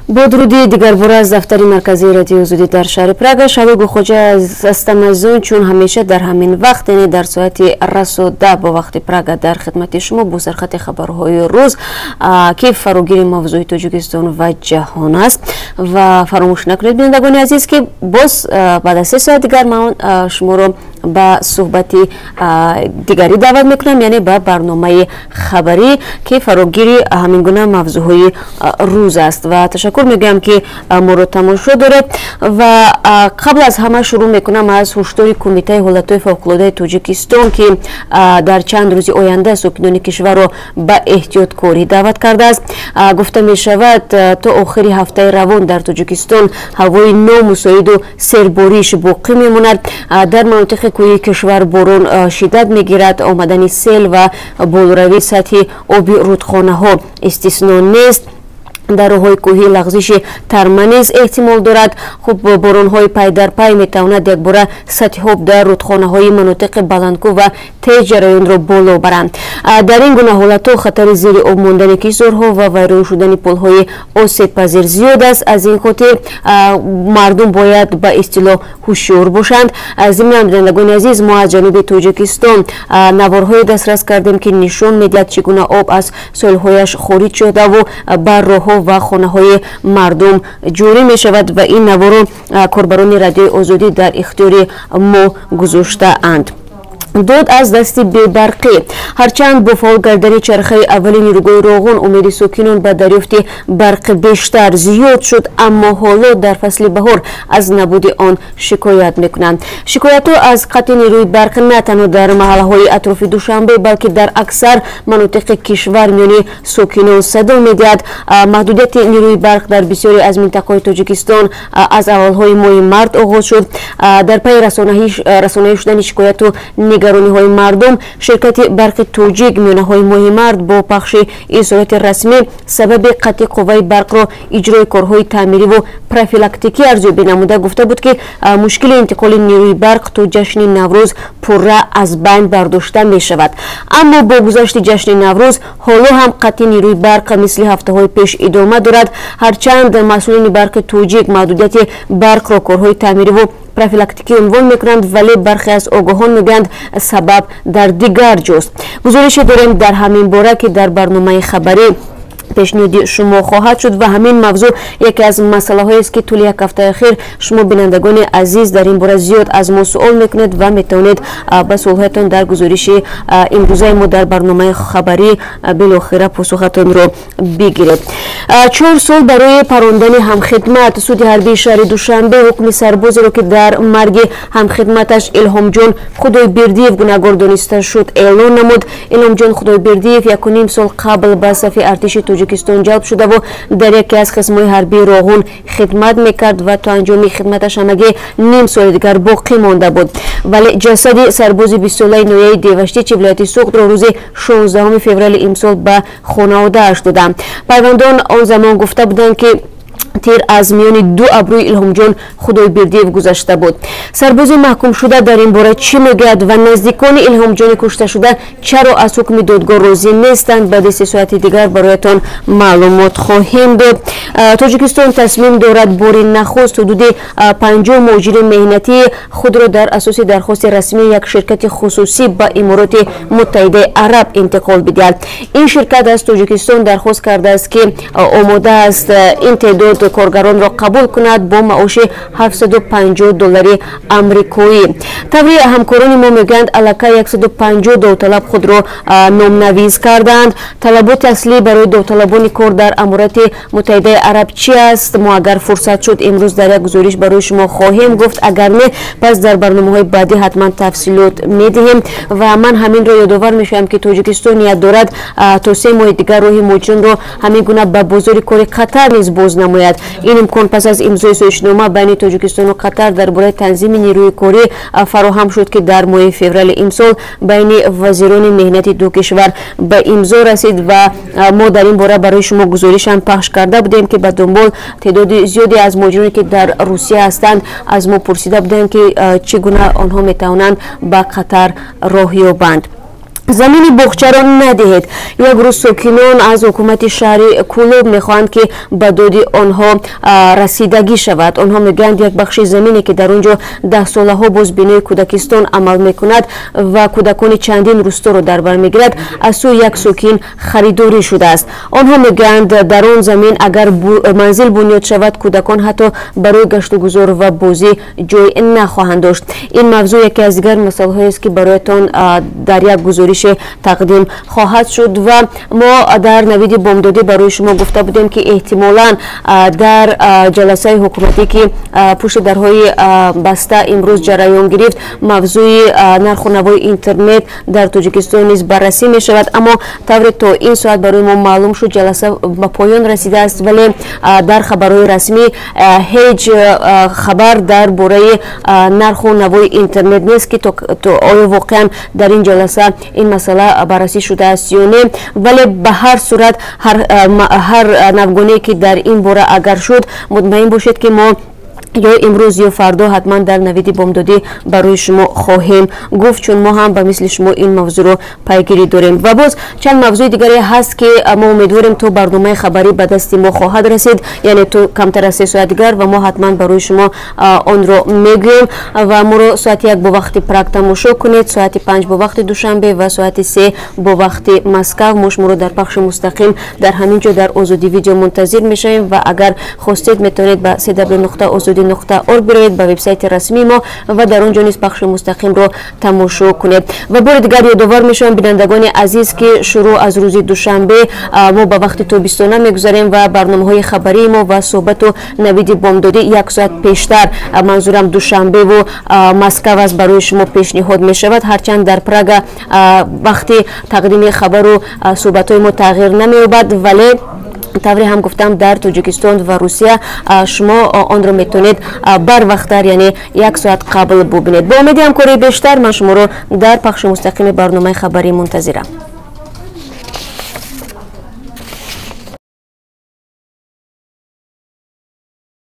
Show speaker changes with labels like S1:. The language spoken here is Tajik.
S1: با درودی دیگر باره از دفتر مرکزی رادیو آزادی در شهر پراگ. شاوی خوجا هستم از اون چون همیشه در همین وقت یعنی در ساعت رسوده با وقت پراگ در خدمت شما با سرخط خبرهای روز که فراگیر موضوع تاجیکستان و جهان است و فراموش نکنید بینندگان عزیز که باز بعد از 3 ساعت دیگر من شما رو با صحبت دیگری دعوت میکنم، یعنی با برنامه خبری که فراگیری همین گونه موضوعهای روز است و تشکر میگم که ما رو تماشا داره و قبل از همه شروع میکنم از هشدار کمیته حالتهای فوق‌العاده تاجیکستان که در چند روز آینده ساکنان کشور را به احتیاط کاری دعوت کرده است. گفته می شود تا آخر هفته روان در تاجیکستان هوای نامساعد و سرباریش باقی میماند. در مناطق کوهی کشور باران شدت میگیرد، آمدن سیل و بالاروی سطح آبی رودخانه ها استثنا نیست. در راه‌های کوهی لغزش ترمنیز احتمال دارد. خب باران‌های پای در پای میتواند یک باره سطح آب در رودخانه‌های مناطق بلندکو و تیز جریان را بالا برند. در این گونه حالت‌ها خطر زیر آب ماندن کشورها و ویران شدن پل‌های آسیب پذیر زیاد است. از این خاطر مردم باید به اصطلاح هوشیار باشند. ضمن بینندگان عزیز، ما از جنوب تاجیکستان نوارهای دسترس کردیم که نشان می‌دهد چگونه آب از ساحل‌هایش خارج شده و بر راه‌ها و خانه های مردم جوری می شود و این نوارو کاربران رادیو آزادی در اختیار ما گذاشته اند. دود از دست بی‌برقی. هرچند با فعال گردن چرخه اولی نیروگاه راغون امید ساکنان به دریافت برق بیشتر زیاد شد، اما حالا در فصل بهار از نبود آن شکایت میکنند. شکایت ها از قطع نیروی برق نه تنها در محله های اطراف دوشنبه بلکه در اکثر مناطق کشور میان ساکنان صدا میدهد. محدودیت نیروی برق در بسیاری از مناطق تاجیکستان از اولهای ماه مارس آغاز شد. در پی رسانه‌ای شدن شکایت و نگرانی های مردم، شرکت برق توجیک میانه های ماه مارس با پخش اظهارات رسمی سبب قطع قوه برق را اجرای کارهای تعمیری و پروفیلاکتیکی ارزیابی نموده گفته بود که مشکل انتقال نیروی برق تا جشن نوروز پورا از بین برداشته می شود. اما با گذشت جشن نوروز حالا هم قطع نیروی برق مثل هفته های پیش ادامه دارد. هرچند مسئولین برق توجیک محدودیت برق را کارهای تعمیری و پروفیلاکتیکی عنوان میکنند، ولی برخی از آگاهان میگویند سبب در دیگر جاست. گزارش داریم در همین باره که در برنامه خبری پیشنهاد شما خواهد شد و همین موضوع یکی از مسئله هایی است که طول یک هفته اخیر شما بینندگان عزیز در این باره زیاد از ما سوال میکنید و میتونید به سوالاتتان در گزارش امروزه ما در برنامه خبری بالاخره پاسختان را بگیرید. 4 سال برای پراندن همخدمت سود حربی شهر دوشنبه حکم سربازی را که در مرگ همخدمتش الهام جان خدایبردیف گناهکار دانسته شد اعلان نمود. الهام جان خدایبردیف 1.5 سال قبل به صف ارتش تاجیکستان جلب شده و در یکی از قسم‌های حربی راغون خدمت میکرد و تا انجام خدمتش همگی نیم سال دیگر باقی مانده بود، ولی جسد سرباز 20 ساله نویه دیوشتی چه ولایت سوخت را روز 16 فوریه امسال به خانواده اش دادند. پیوندان آن زمان گفته بودند که تیر از میان 2 ابروی الهام جان خدایبردیف گذشته بود. سرباز محکوم شده در این باره چی میگوید و نزدیکان الهام جان کشته شده چرا از حکم دادگاه راضی نیستند؟ بعد 3 ساعت دیگر برایتان معلومات خواهیم داد. تاجیکستان تصمیم دارد بار نخست حدود 50 مهاجر مهنتی خود را در اساس درخواست رسمی یک شرکت خصوصی به امارات متحده عرب انتقال بدهد. این شرکت از تاجیکستان درخواست کرده است که آماده است این تعداد کارگران را قبول کند با معاش $750 آمریکایی. طوری همکاران ما میگویند الکی 150 داوطلب خود را نامنویس کردند. طلبات اصلی برای داوطلبان کار در امارات متحده عرب چی است؟ ما اگر فرصت شد امروز در یک گزارش برای شما خواهیم گفت، اگر نه پس در برنامه‌های بعدی حتما تفصیلات میدهیم. و من همین را یادآور میشم که تاجیکستان نیت دارد تا 3 ماه دیگر راه مهاجران را همین گونه به بازار کار قطر نیز باز نماید. این امکان پس از امضای سازشنامه بین تاجیکستان و قطر درباره تنظیم نیروی کاری فراهم شد که در ماه فوریه امسال بین وزیران مهنت دو کشور به امضا رسید و ما در این باره برای شما گزارش هم پخش کرده بودیم که به دنبال تعداد زیادی از مهاجرانی که در روسیه هستند از ما پرسیده بودند که چگونه آنها میتوانند به قطر راه یابند. замини буғчаро надиҳед. Як рӯз сокинон аз ҳукумати шаҳри Кулуб мехоҳанд ки ба доди онҳо расидагӣ шавад. Онҳо мегӯянд як бахши замине ки дар он ҷо 10 солаҳо боз бинои кӯдакистон амал мекунад ва кӯдакони чандин рӯсторо дар бар мегирад аз сӯи як сокин харидорӣ шудааст. Онҳо мегӯянд дар он замин агар манзил бунёд шавад кӯдакон ҳатто барои гаштугузор ва бозӣ ҷой нахоҳанд дошт. Ин мавзӯъ яке аз дигар масъалаҳоест ки бароятон дар як гузориш тақдим хоҳад шуд ва мо дар навиди бомдодӣ барои шумо гуфта будем ки эҳтимолан дар ҷаласаи ҳукуматӣ ки пушти дарҳои баста имрӯз ҷараён гирифт мавзӯи нарху навои интернет дар Тоҷикистон низ баррасӣ мешавад, аммо тавре то ин соат барои мо маълум шуд ҷаласа ба поён расидааст, вале дар хабарҳои расмӣ ҳеҷ хабар дар бораи нарху навои интернет нест ки то оё воқеан дар ин ҷаласа ин масъала баррасӣ шудааст ё не, вале ба ҳар сурат ҳар навгонае ки дар ин бора агар шуд мутмаин бошед ки мо ё имрӯз ё фардо ҳатман дар навиди бомдодӣ барои шумо хоҳем гуфт, чун мо ҳам ба мисли шумо ин мавзӯъро пайгирӣ дорем. Ва боз чанд мавзӯи дигаре ҳаст ки мо умедворем то барномаи хабарӣ ба дасти мо хоҳад расид, яъне то камтар аз 3 соат дигар ва мо ҳатман барои шумо онро мегӯем ва моро соати 1 бо вақти Праг тамошо кунед, соати 5 бо вақти Душанбе ва соати 3 бо вақти Москав. мо шуморо дар пахши мустақим дар ҳамин ҷо дар Озодӣ видео мунтазир мешавем ва агар хостед метавонед ба www.ozodi.org бироед ба вебсайти расмии мо ва дар он ҷо низ пахши мустақимро тамошо кунед. Ва бори дигар ёдовар мешавам бинандагони азиз ки шурӯъ аз рӯзи Душанбе мо ба вақти тобистона мегузарем ва барномаҳои хабарии мо ва суҳбату навиди бомдодӣ 1 соат пештар, манзурам Душанбеву Москав аст, барои шумо пешниҳод мешавад. ҳарчанд дар Прага вақти тақдими хабару суҳбатҳои мо тағйир намеёбад, вале тавре ҳам гуфтам дар Тоҷикистон ва Русия шумо онро метавонед барвақттар, яъне 1 соат қабл бубинед. Бо умеди ҳамкории бештар ман шуморо дар пахши мустақими барномаи хабарӣ мунтазирам.